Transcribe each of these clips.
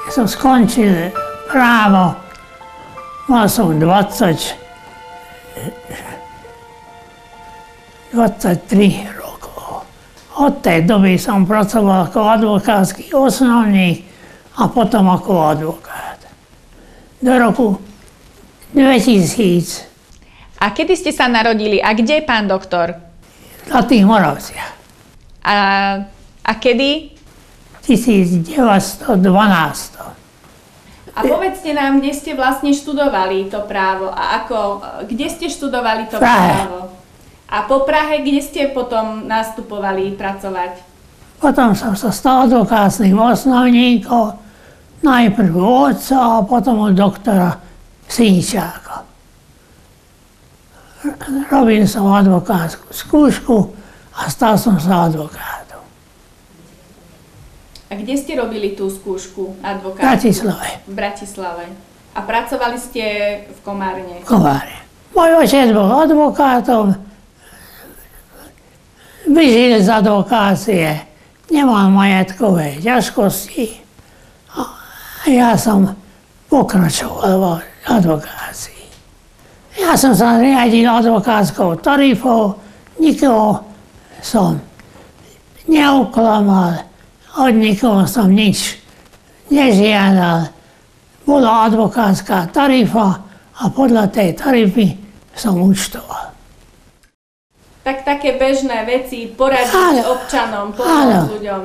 som skončil právo, mal som 23 rokov. Od tej doby som pracoval ako advokátsky osnovník a potom ako advokát. Do roku 2000. A kedy ste sa narodili a kde, pán doktor? Na tých Moravciach. A kedy? 1912. A povedzte nám, kde ste vlastne študovali to právo a kde ste študovali to právo? A po Prahe, kde ste potom nastupovali pracovať? Potom som sa stal advokátnym osnovníkom, najprv u otca a potom u doktora Sinčáka. Robil som advokátsku skúšku a stal som sa advokátom. A kde ste robili tú skúšku advokáta? V Bratislave. V Bratislave. A pracovali ste v Komárne? V Komárne. Môj otec bol advokátom, vyžil z advokácie, nemal majetkové ťažkosti a ja som pokračoval v advokácii. Ja som sa riadil advokátskou tarifou, nikoho som neuklamal, od nikoho som nič nežiadal. Bola advokátska tarifa a podľa tej tarify som účtoval. Tak také bežné veci, poradiť občanom, pomôcť ľuďom.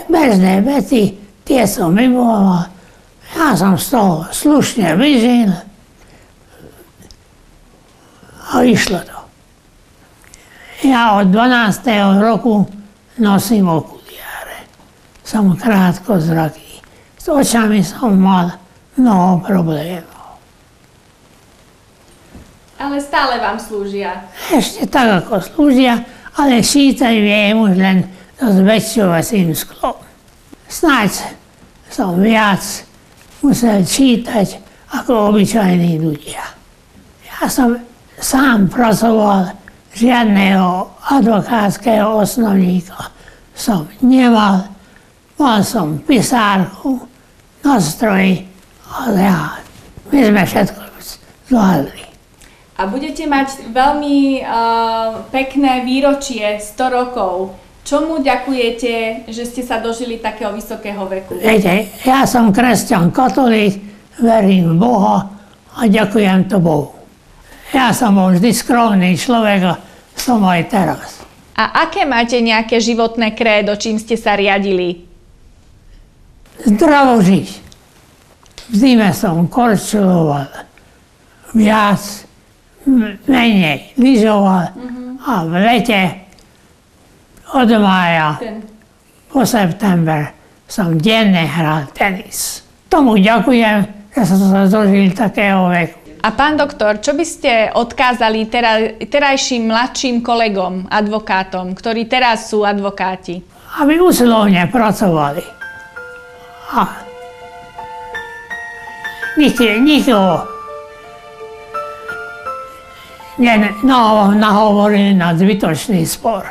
Bežné veci, tie som vyvolal. Ja som z toho slušne vyžil a išlo to. Ja od 12. roku nosím okuliare. Som krátkozraký. S očami som mal mnoho problémov. Ale stále vám slúžia. Ešte tak, ako slúžia, ale čítať viem už len so zväčšovacím sklom. Snáď som viac musel čítať ako obyčajní ľudia. Ja som sám pracoval, žiadneho advokátskeho osnovníka som nemal. Mal som pisárku, nástroj, ale my sme všetko zvládli. A budete mať veľmi pekné výročie, 100 rokov. Čomu ďakujete, že ste sa dožili takého vysokého veku? Viete, ja som kresťan katolík, verím v Boha a ďakujem to Bohu. Ja som bol vždy skromný človek a som aj teraz. A aké máte nejaké životné krédo, čím ste sa riadili? Zdravo žiť. V zime som korčuloval viac, menej lyžoval a v lete od mája po september som denne hral tenis. Tomu ďakujem, že som sa dožil takého veku. A pán doktor, čo by ste odkázali terajším mladším kolegom, advokátom, ktorí teraz sú advokáti? Aby usilovne pracovali. A nikoho nahovorili na zbytočný spor.